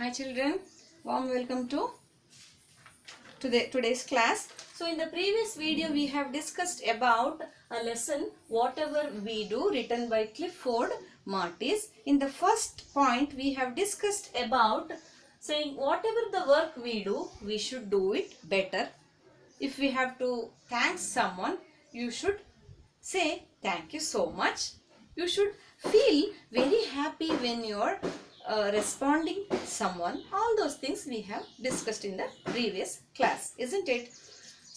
Hi children, warm welcome to today's class. So in the previous video we have discussed about a lesson Whatever We Do written by Clifford Martis. In the first point we have discussed about saying whatever the work we do, we should do it better. If we have to thank someone, you should say thank you so much. You should feel very happy when you are responding someone. All those things we have discussed in the previous class, isn't it?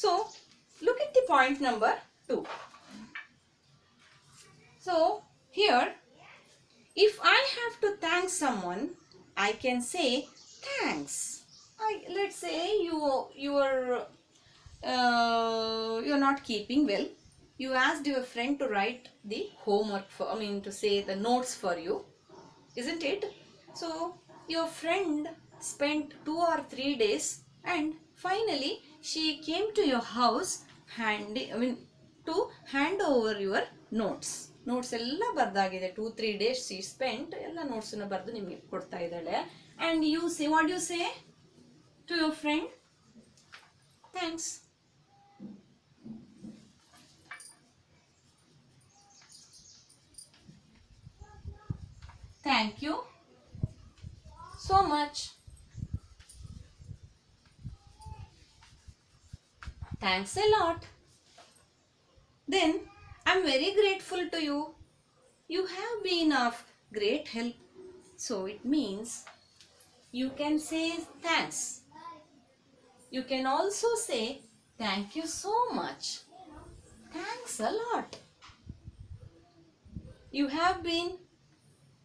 So look at the point number 2. So here, if I have to thank someone, I can say thanks. Let's say you're not keeping well. You asked your friend to write the homework to say the notes for you, isn't it? So your friend spent 2 or 3 days and finally she came to your house to hand over your notes. ಎಲ್ಲ ಬರ್ದಾಗಿದೆ. 2-3 days she spent ಎಲ್ಲ notes ಅನ್ನು ಬರೆದು ನಿಮಗೆ ಕೊಡ್ತಾ ಇದ್ದಾಳೆ. And you say, what do you say to your friend? Thanks. Thank you so much. Thanks a lot. Then I'm very grateful to you. You have been of great help. So it means you can say thanks. You can also say thank you so much. Thanks a lot. You have been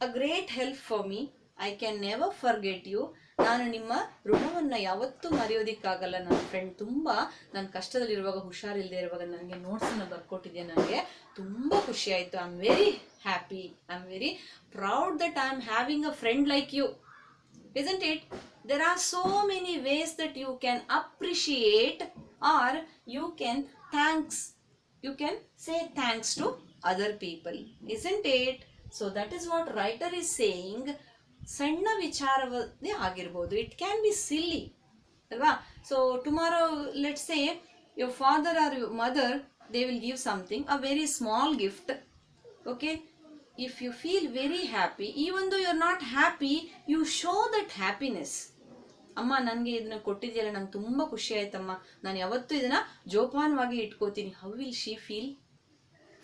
a great help for me. I can never forget you. ನಾನು ನಿಮ್ಮ ಋಣವನ್ನು ಯಾವತ್ತೂ ಮರೆಯೋದಿಕ್ಕಾಗಲ್ಲ. ನನ್ನ friend ತುಂಬ ನನ್ನ ಕಷ್ಟದಲ್ಲಿರುವಾಗ, ಹುಷಾರಿಲ್ಲದೆ ಇರುವಾಗ ನನಗೆ ನೋಟ್ಸನ್ನು ಬರ್ಕೊಟ್ಟಿದ್ದೆ. ನನಗೆ ತುಂಬ ಖುಷಿ ಆಯಿತು. I am very happy. I am very proud that I am having a friend like you. Isn't it? There are so many ways that you can appreciate or you can say thanks to other people. Isn't it? So that is what writer is saying. ಸಣ್ಣ ವಿಚಾರವೇ ಆಗಿರ್ಬೋದು. It can be silly. ಅಲ್ವಾ? So tomorrow, let's say your father or your mother, they will give something, a very small gift. Okay? If you feel very happy, even though you're not happy, you show that happiness. ಅಮ್ಮ ನನಗೆ ಇದನ್ನ ಕೊಟ್ಟಿದೆಯಲ್ಲ, ನಂಗೆ ತುಂಬ ಖುಷಿ ಆಯ್ತಮ್ಮ, ನಾನು ಯಾವತ್ತೂ ಇದನ್ನ ಜೋಪಾನವಾಗಿ ಇಟ್ಕೋತೀನಿ. How will she feel?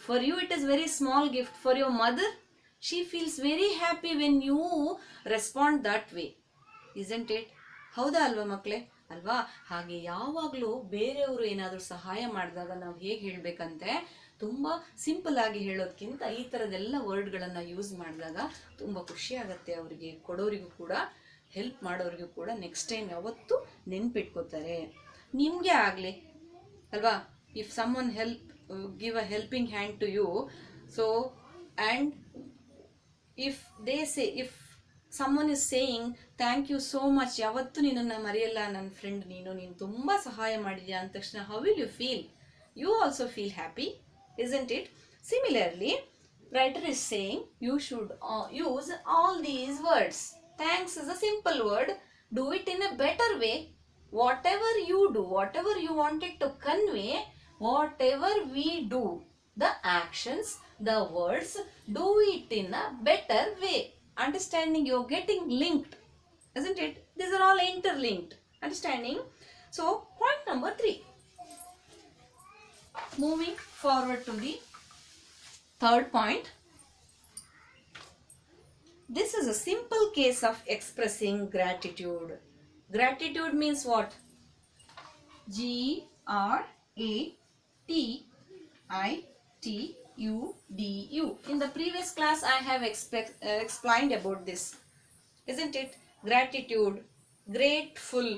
For you it is very small gift. For your mother, she feels very happy when you respond that way. Isn't it? ಹೌದಾ ಅಲ್ವಾ ಮಕ್ಕಳೇ? ಅಲ್ವಾ? ಹಾಗೆ ಯಾವಾಗಲೂ ಬೇರೆಯವರು ಏನಾದರೂ ಸಹಾಯ ಮಾಡಿದಾಗ ನಾವು ಹೇಗೆ ಹೇಳಬೇಕಂತೆ, ತುಂಬ ಸಿಂಪಲ್ ಆಗಿ ಹೇಳೋದಕ್ಕಿಂತ ಈ ಥರದೆಲ್ಲ ವರ್ಡ್ಗಳನ್ನು ಯೂಸ್ ಮಾಡಿದಾಗ ತುಂಬ ಖುಷಿ ಆಗುತ್ತೆ. ಅವರಿಗೆ ಕೊಡೋರಿಗೂ ಕೂಡ, ಹೆಲ್ಪ್ ಮಾಡೋರಿಗೂ ಕೂಡ ನೆಕ್ಸ್ಟ್ ಟೈಮ್ ಯಾವತ್ತೂ ನೆನ್ಪಿಟ್ಕೋತಾರೆ. ನಿಮಗೆ ಆಗಲಿ ಅಲ್ವಾ? If summon give a helping hand to you, so and if someone is saying thank you so much, ಯಾವತ್ತೂ ನಿನ್ನನ್ನು ಮರೆಯಲ್ಲ ನನ್ನ ಫ್ರೆಂಡ್, ನೀನು ತುಂಬ ಸಹಾಯ ಮಾಡಿದ್ಯಾ ಅಂದ ತಕ್ಷಣ how will you feel? You also feel happy, isn't it? Similarly, writer is saying you should use all these words. Thanks is a simple word. Do it in a better way. Whatever you do, whatever you wanted to convey, whatever we do, the actions, the words, do it in a better way. Understanding? You're getting linked, isn't it? These are all interlinked. Understanding? So point number 3. Moving forward to the third point. This is a simple case of expressing gratitude. Gratitude means what? Gratitudu. In the previous class I have explained about this, isn't it? Gratitude, grateful,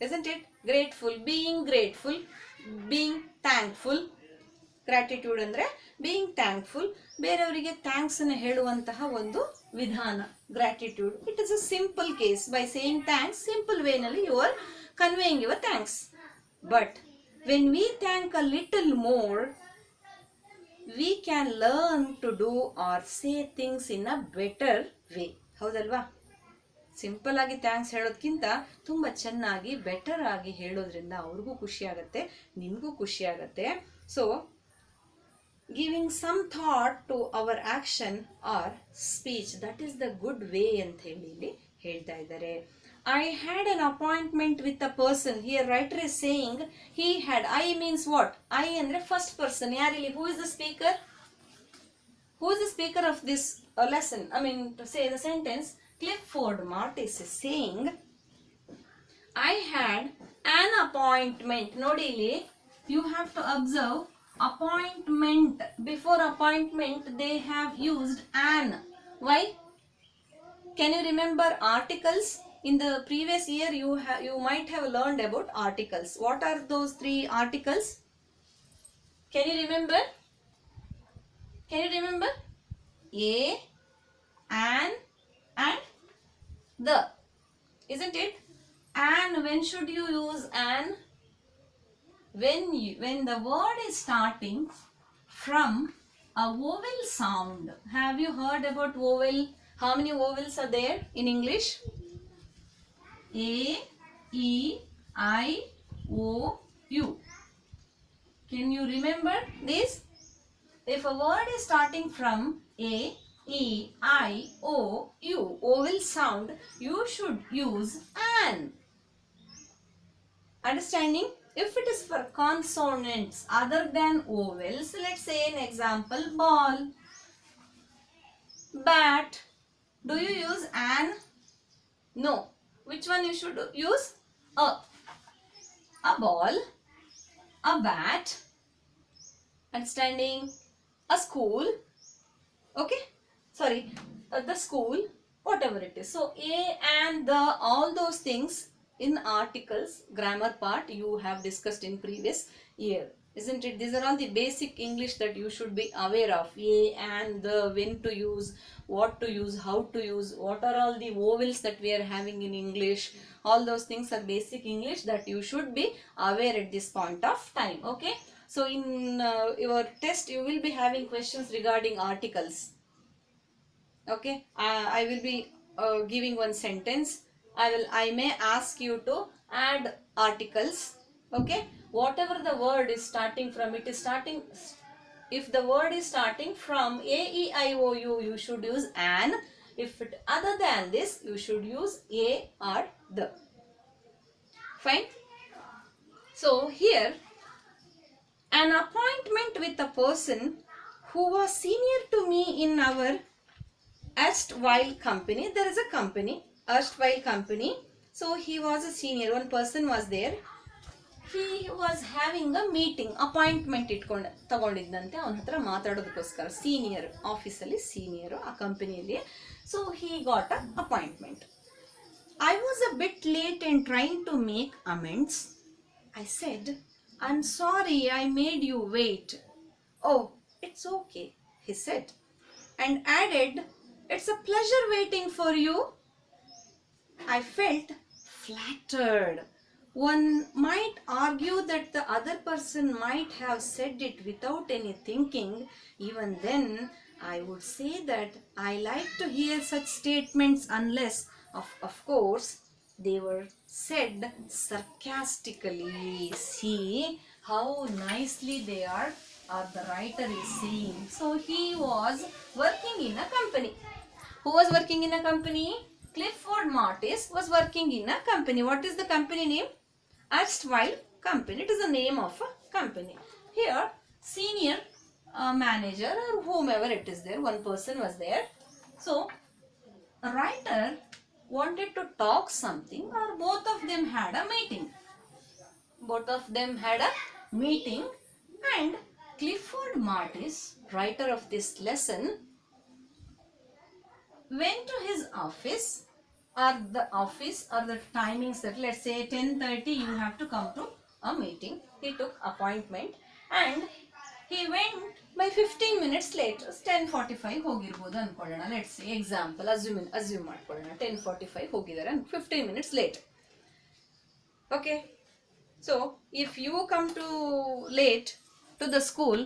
isn't it? Grateful, being thankful. Gratitude ಅಂದ್ರೆ being thankful, ಬೇರೆಯವರಿಗೆ thanks ಅನ್ನು ಹೇಳುವಂತಹ ಒಂದು ವಿಧಾನ gratitude. It is a simple case. By saying thanks, simple way ನಲ್ಲಿ you are conveying your thanks. But when we thank a little more, we can learn to do or say things in a better way. ಹೌದಲ್ವಾ? Simple ಆಗಿ thanks ಹೇಳೋದ್ಕಿಂತ ತುಂಬ ಚೆನ್ನಾಗಿ better ಆಗಿ ಹೇಳೋದ್ರಿಂದ ಅವ್ರಿಗೂ ಖುಷಿ ಆಗುತ್ತೆ, ನಿಮಗೂ ಖುಷಿ ಆಗುತ್ತೆ. So giving some thought to our action or speech, that is the good way ಅಂತ ಹೇಳಿ ಇಲ್ಲಿ ಹೇಳ್ತಾ ಇದ್ದಾರೆ. I had an appointment with a person. Here writer is saying he had. I means what? I andre first person. Yarilli, who is the speaker? Who is the speaker of this lesson? I mean to say the sentence. Clifford Martis is saying I had an appointment. Nodili, you have to observe appointment. Before appointment they have used an. Why? Can you remember articles? In the previous year you might have learned about articles. What are those 3 articles? Can you remember? Can you remember? A, an and the. Isn't it? And when should you use an? When the word is starting from a vowel sound. Have you heard about vowel? How many vowels are there in English? A, E, I, O, U. Can you remember this? If a word is starting from A, E, I, O, U, vowel sound, you should use an. Understanding? If it is for consonants other than vowels, let's say an example, ball, bat. Do you use an? No. Which one you should use? A ball, a bat, understanding, a school, okay, sorry, the school, whatever it is. So a and the, all those things in articles, grammar part you have discussed in previous year, isn't it? These are all the basic English that you should be aware of. A and the, when to use, what to use, how to use, what are all the vowels that we are having in English. All those things are basic English that you should be aware at this point of time. Okay, so in your test you will be having questions regarding articles. Okay, I will be giving one sentence. I may ask you to add articles. Okay, whatever the word is starting from, it is starting, if the word is starting from A, E, I, O, U, you should use an. If it other than this, you should use a or the. Fine. So here, an appointment with a person who was senior to me in our erstwhile company. There is a company, erstwhile company. So he was a senior. One person was there. He was having a meeting, appointment ಇಟ್ಕೊಂಡು ತಗೊಂಡಿದ್ದಂತೆ ಅವನ ಹತ್ರ ಮಾತಾಡೋದಕ್ಕೋಸ್ಕರ. Senior, ಆಫೀಸಲ್ಲಿ senior ಆ ಕಂಪನಿಯಲ್ಲಿ. So he got an appointment. I was a bit late in trying to make amends. I said, I'm sorry I made you wait. Oh, it's okay, he said, and added, it's a pleasure waiting for you. I felt flattered. One might argue that the other person might have said it without any thinking. Even then, I would say that I like to hear such statements unless, of course, they were said sarcastically. See how nicely they are, or the writer is saying. So he was working in a company. Who was working in a company? Clifford Martis was working in a company. What is the company name? Erstwhile company. It is the name of a company. Here senior manager or whomever it is there, one person was there. So a writer wanted to talk something, or both of them had a meeting. Both of them had a meeting, and Clifford Martis, writer of this lesson, went to his office, or the office, or the timings that, let's say 10:30 you have to come to a meeting. He took appointment and he went by 15 minutes late. 10:45 ಹೋಗಿರಬಹುದು ಅನ್ಕೊಳ್ಳೋಣ. let's say example assume ಮಾಡ್ಕೊಳ್ಳೋಣ 10:45 ಹೋಗಿದ್ದಾರೆ, 15 minutes late. Okay, so if you come to late to the school,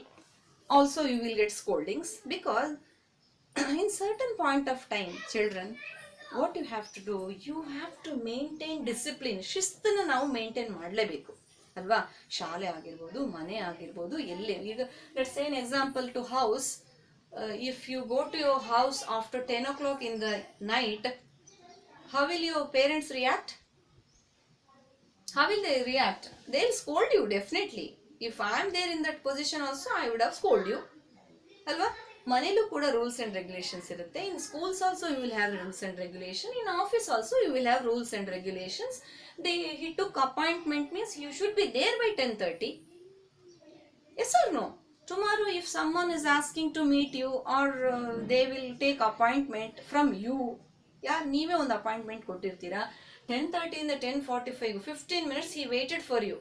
also you will get scoldings, because in certain point of time, children, what you have to do, you have to maintain discipline. ಶಿಸ್ತನ್ನು ನಾವು maintain ಮಾಡಲೇಬೇಕು ಅಲ್ವಾ. ಶಾಲೆ ಆಗಿರ್ಬೋದು, ಮನೆ ಆಗಿರ್ಬೋದು, ಎಲ್ಲೇ. ಈಗ let's say an example to house. If you go to your house after 10 o'clock in the night, how will your parents react? How will they react? They'll scold you definitely. If I am there in that position also, I would have scolded you. ಅಲ್ವಾ. ಮನೇಲೂ ಕೂಡ rules and regulations ಇರುತ್ತೆ. In schools also you will have rules and regulation. In office also you will have rules and regulations. He took appointment means you should be there by 10:30. Yes or no? Tomorrow if someone is asking to meet you, or they will take appointment from you, ನೀವೇ ಒಂದು appointment ಕೊಟ್ಟಿರ್ತೀರಾ, 10:30 ಇಂದ 10:45 15 minutes he waited for you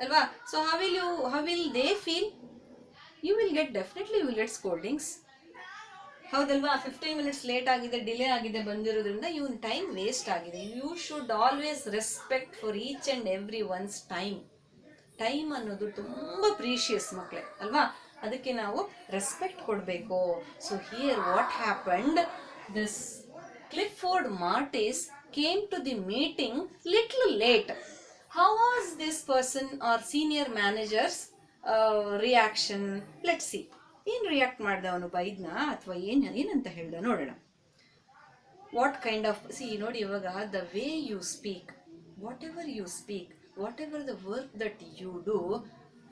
ಅಲ್ವಾ. So how will they feel? You will get, definitely you will get scoldings. ಹೌದಲ್ವಾ. 15 minutes late ಆಗಿದೆ, delay ಆಗಿದೆ ಬಂದಿರೋದ್ರಿಂದ even time waste ಆಗಿದೆ. You should always respect for each and every one's time. Time ಅನ್ನೋದು ತುಂಬ precious ಮಕ್ಕಳೇ ಅಲ್ವಾ. ಅದಕ್ಕೆ ನಾವು ರೆಸ್ಪೆಕ್ಟ್ ಕೊಡಬೇಕು. So here what happened, this Clifford Martis came to the meeting little late. How was this person or senior managers reaction? Let's see. ಏನು react ಮಾಡ್ದ ಅವನು? ಬೈದ್ನ ಅಥವಾ ಏನಂತ ಹೇಳ್ದ ನೋಡೋಣ. ವಾಟ್ ಕೈಂಡ್ ಆಫ್ ನೋಡಿ ಇವಾಗ the way you speak, whatever you speak, whatever the work that you do,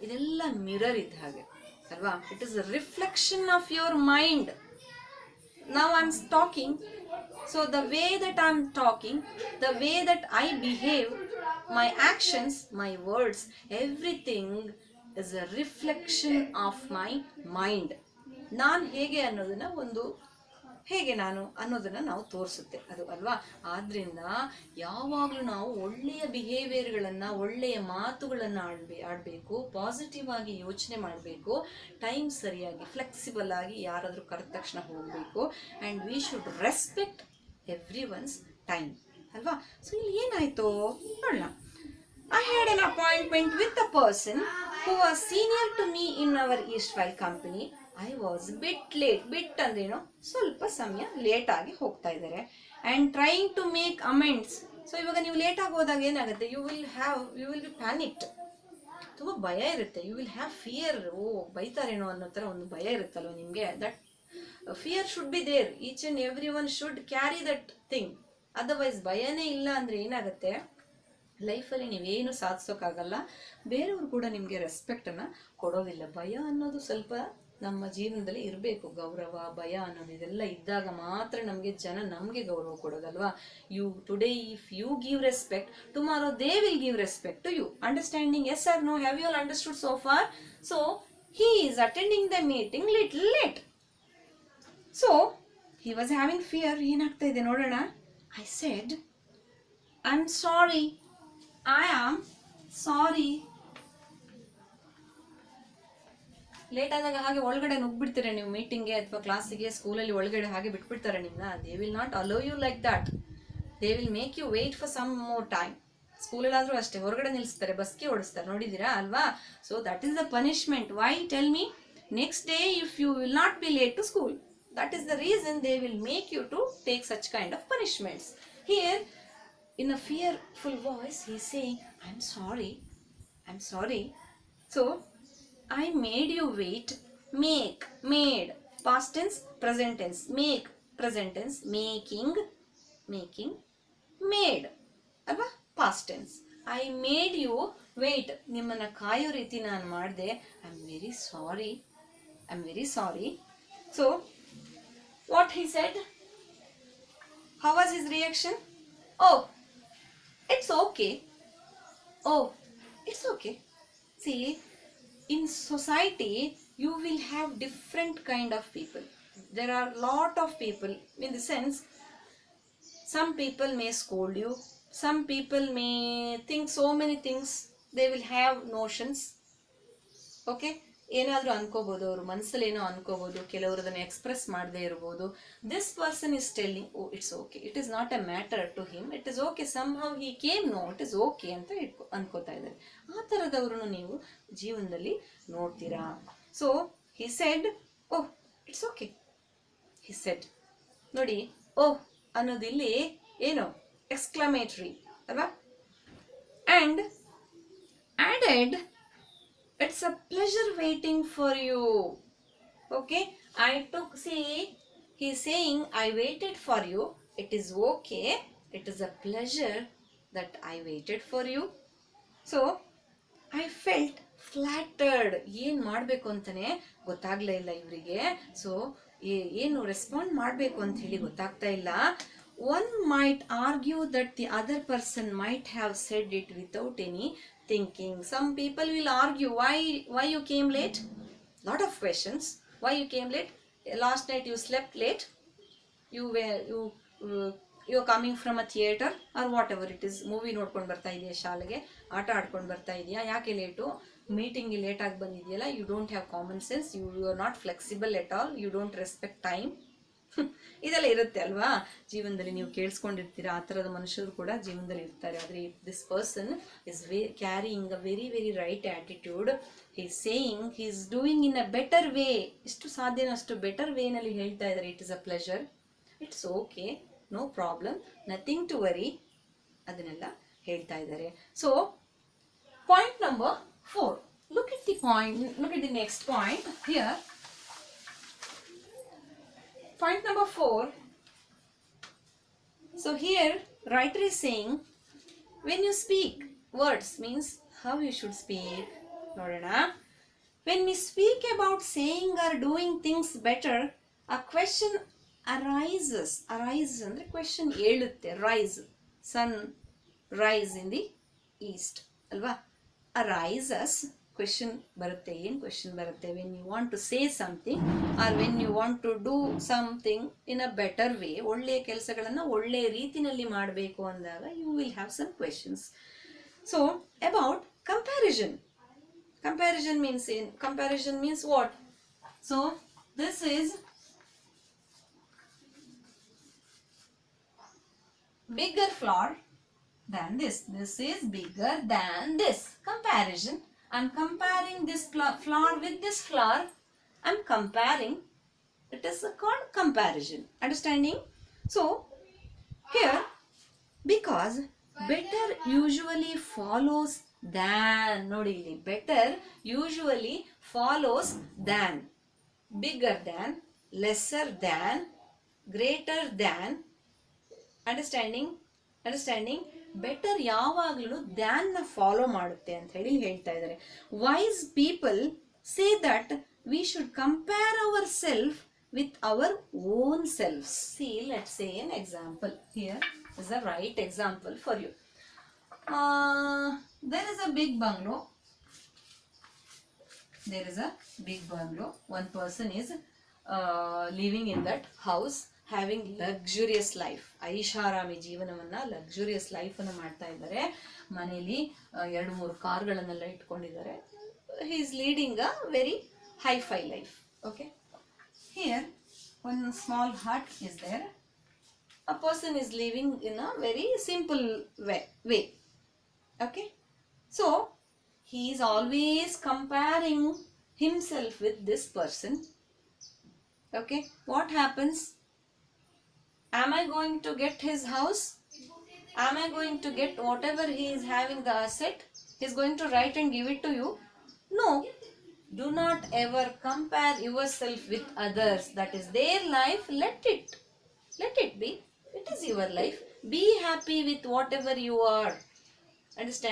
ಇದೆಲ್ಲ ಮಿರರ್ ಇದ್ದ ಹಾಗೆ ಅಲ್ವಾ. It is a reflection of your mind. Now I'm talking, so the way that I'm talking, the way that I behave, my actions, my words, everything is a reflection of my mind. ನಾನು ಹೇಗೆ ಅನ್ನೋದನ್ನ ಹೇಗೆ ನಾನು ಅನ್ನೋದನ್ನ ನಾವು ತೋರಿಸುತ್ತೆ ಅದು ಅಲ್ವಾ. ಆದ್ರಿಂದ ಯಾವಾಗಲೂ ನಾವು ಒಳ್ಳೆಯ ಬಿಹೇವಿಯರ್ಗಳನ್ನು, ಒಳ್ಳೆಯ ಮಾತುಗಳನ್ನು ಆಡಬೇಕು, ಪಾಸಿಟಿವ್ ಆಗಿ ಯೋಚನೆ ಮಾಡಬೇಕು, ಟೈಮ್ ಸರಿಯಾಗಿ ಫ್ಲೆಕ್ಸಿಬಲ್ ಆಗಿ ಯಾರಾದರೂ ಕರೆದ ತಕ್ಷಣ ಹೋಗಬೇಕು. And we should respect every one's time ಅಲ್ವಾ. ಸೊ ಇಲ್ಲಿ ಏನಾಯಿತು ನೋಡೋಣ. I had an appointment with a person who was senior to me in our Eastfile company. I was bit late. Bit ಅಂದ್ರೇನು? ಸ್ವಲ್ಪ ಸಮಯ ಲೇಟ್ ಆಗಿ ಹೋಗ್ತಾ ಇದ್ದಾರೆ. And trying to make amends. So ಇವಾಗ ನೀವು ಲೇಟ್ ಆಗಿ ಹೋದಾಗ ಏನಾಗುತ್ತೆ? You will be panicked. ತುಂಬ ಭಯ ಇರುತ್ತೆ. You will have fear. ಬೈತಾರೇನೋ ಅನ್ನೋ ಥರ ಒಂದು ಭಯ ಇರುತ್ತಲ್ವ ನಿಮಗೆ. That fear should be there. Each and every one should carry that thing. Otherwise ಭಯನೇ ಇಲ್ಲ ಅಂದರೆ ಏನಾಗುತ್ತೆ? ಲೈಫಲ್ಲಿ ನೀವೇನು ಸಾಧಿಸೋಕ್ಕಾಗಲ್ಲ. ಬೇರೆಯವರು ಕೂಡ ನಿಮಗೆ ರೆಸ್ಪೆಕ್ಟನ್ನು ಕೊಡೋದಿಲ್ಲ. ಭಯ ಅನ್ನೋದು ಸ್ವಲ್ಪ ನಮ್ಮ ಜೀವನದಲ್ಲಿ ಇರಬೇಕು. ಗೌರವ, ಭಯ ಅನ್ನೋದು ಇದೆಲ್ಲ ಇದ್ದಾಗ ಮಾತ್ರ ನಮಗೆ ಗೌರವ ಕೊಡೋದಲ್ವಾ. Today if you give respect, tomorrow they will give respect to you. Understanding? Yes or no? Have you all understood so far? So he is attending the meeting little late. So he was having fear. ಏನಾಗ್ತಾ ಇದೆ ನೋಡೋಣ. I said, I'm sorry. I am sorry. Late ಆದಾಗ ಹಾಗೆ ಒಳಗಡೆ ನುಗ್ಬಿಡ್ತೀರ ನೀವು ಮೀಟಿಂಗ್ಗೆ ಅಥವಾ ಕ್ಲಾಸಿಗೆ, ಸ್ಕೂಲಲ್ಲಿ ಒಳಗಡೆ ಹಾಗೆ ಬಿಟ್ಬಿಡ್ತಾರೆ ನಿಮ್ಮನ್ನ. They will not allow you like that. They will make you wait for some more time. ಸ್ಕೂಲಲ್ಲಾದರೂ ಅಷ್ಟೇ, ಹೊರಗಡೆ ನಿಲ್ಲಿಸ್ತಾರೆ, ಬಸ್ಗೆ ಓಡಿಸ್ತಾರೆ, ನೋಡಿದ್ದೀರಾ ಅಲ್ವಾ. So that is the punishment. Why? Tell me. Next day if you will not be late to school, that is the reason they will make you to take such kind of punishments. Here in a fearful voice he is saying, I'm sorry. So I made you wait. Make, made, past tense, present tense. Make, present tense. Making, made ಅಲ್ವಾ, past tense. I made you wait. ನಿಮ್ಮನ್ನ ಕಾಯೋ ರೀತಿ ನಾನು ಮಾಡಿದೆ. I'm very sorry. So what he said? How was his reaction? Oh, it's okay. See, in society you will have different kind of people. There are lot of people. In the sense, some people may scold you, some people may think so many things. They will have notions. Okay, ಏನಾದರೂ ಅನ್ಕೋಬಹುದು, ಅವ್ರ ಮನಸ್ಸಲ್ಲಿ ಏನೋ ಅನ್ಕೋಬಹುದು, ಕೆಲವರು ಅದನ್ನು express ಮಾಡದೇ ಇರ್ಬೋದು. This person is telling, oh it's okay, it is not a matter to him, it is okay, somehow he came, no it is okay ಅಂತ ಅನ್ಕೋತಾ ಇದ್ದಾರೆ. ಆ ಥರದವ್ರನ್ನು ನೀವು ಜೀವನದಲ್ಲಿ ನೋಡ್ತೀರಾ. So he said, oh it's okay. He said, ನೋಡಿ, oh ಅನ್ನೋದಿಲ್ಲಿ ಏನು ಎಕ್ಸ್ಕ್ಲಮೇಟರಿ ಅಲ್ವಾ. And added, it's a pleasure waiting for you. Okay, he's saying I waited for you. It is okay. It is a pleasure that I waited for you. So I felt flattered. ಏನು ಮಾಡಬೇಕು ಅಂತಾನೆ ಗೊತ್ತಾಗ್ಲೇ ಇಲ್ಲ ಇವರಿಗೆ. So ಏನು respond ಮಾಡಬೇಕು ಅಂತ ಹೇಳಿ ಗೊತ್ತಾಗ್ತಾ ಇಲ್ಲ. One might argue that the other person might have said it without any thinking. Some people will argue, why you came late? Lot of questions. Why you came late? Last night you slept late. You're coming from a theater or whatever it is. Movie ನೋಡ್ಕೊಂಡು ಬರ್ತಾ ಇದೆಯಾ, ಶಾಲೆಗೆ ಆಟ ಆಡ್ಕೊಂಡು ಬರ್ತಾ ಇದೆಯಾ, ಯಾಕೆ late, meeting late ಆಗಿ ಬಂದಿದೆಯಲ್ಲ, you don't have common sense, you are not flexible at all, you don't respect time. ಇದೆಲ್ಲ ಇರುತ್ತೆ ಅಲ್ವಾ ಜೀವನದಲ್ಲಿ, ನೀವು ಕೇಳಿಸ್ಕೊಂಡಿರ್ತೀರ. ಆ ಥರದ ಮನುಷ್ಯರು ಕೂಡ ಜೀವನದಲ್ಲಿ ಇರ್ತಾರೆ. ಆದರೆ this person is carrying a very very right attitude. He is saying he is doing in a better way. ಎಷ್ಟು ಸಾಧ್ಯನೋ ಅಷ್ಟು ಬೆಟರ್ ವೇನಲ್ಲಿ ಹೇಳ್ತಾ ಇದ್ದಾರೆ. It is a pleasure, it's okay, no problem, nothing to worry, ಅದನ್ನೆಲ್ಲ ಹೇಳ್ತಾ ಇದ್ದಾರೆ. So point number 4. Look at the next point here. Point number 4. So here writer is saying when you speak, words means how you should speak. Nodana, when we speak about saying or doing things better, a question arises ಅಂದ್ರೆ question ಹೇಳುತ್ತೆ. Rise, sun rise in the east ಅಲ್ವಾ. arises question ಬರುತ್ತೆ. ಏನು question ಬರುತ್ತೆ? When you want to say something or when you want to do something in a better way, ಒಳ್ಳೆಯ ಕೆಲಸಗಳನ್ನು ಒಳ್ಳೆಯ ರೀತಿನಲ್ಲಿ ಮಾಡಬೇಕು ಅಂದಾಗ you will have some questions. So about comparison. Comparison means ಏನು? Comparison means what? So this is bigger flower than this. This is bigger than this. Comparison. I'm comparing this flower with this flower. I'm comparing. It is called comparison. Understanding? So here, because better usually follows than. Nodi illi, better usually follows than. Bigger than, lesser than, greater than. Understanding better ಯಾವಾಗಲೂ than ನ follow ಮಾಡುತ್ತೆ ಅಂತ ಹೇಳಿ ಹೇಳ್ತಾ ಇದ್ದಾರೆ. Wise people say that we should compare our self with our own self. See, let's say an example. Here is a right example for you. There is a big bungalow. One person is living in that house, having luxurious life. ಐಷಾರಾಮಿ ಜೀವನವನ್ನು, luxurious ಲೈಫನ್ನು ಮಾಡ್ತಾ ಇದ್ದಾರೆ. ಮನೆಯಲ್ಲಿ 2-3 ಕಾರ್ಗಳನ್ನೆಲ್ಲ ಇಟ್ಕೊಂಡಿದ್ದಾರೆ. He is leading a very hi-fi life. Okay, here one small hut is there. A person is living in a very simple way. Okay, so he is always comparing himself with this person. Okay, what happens? Am I going to get his house? Am I going to get whatever he is having the asset? He is going to write and give it to you? No. Do not ever compare yourself with others. That is their life. Let it be. It is your life. Be happy with whatever you are. Understand?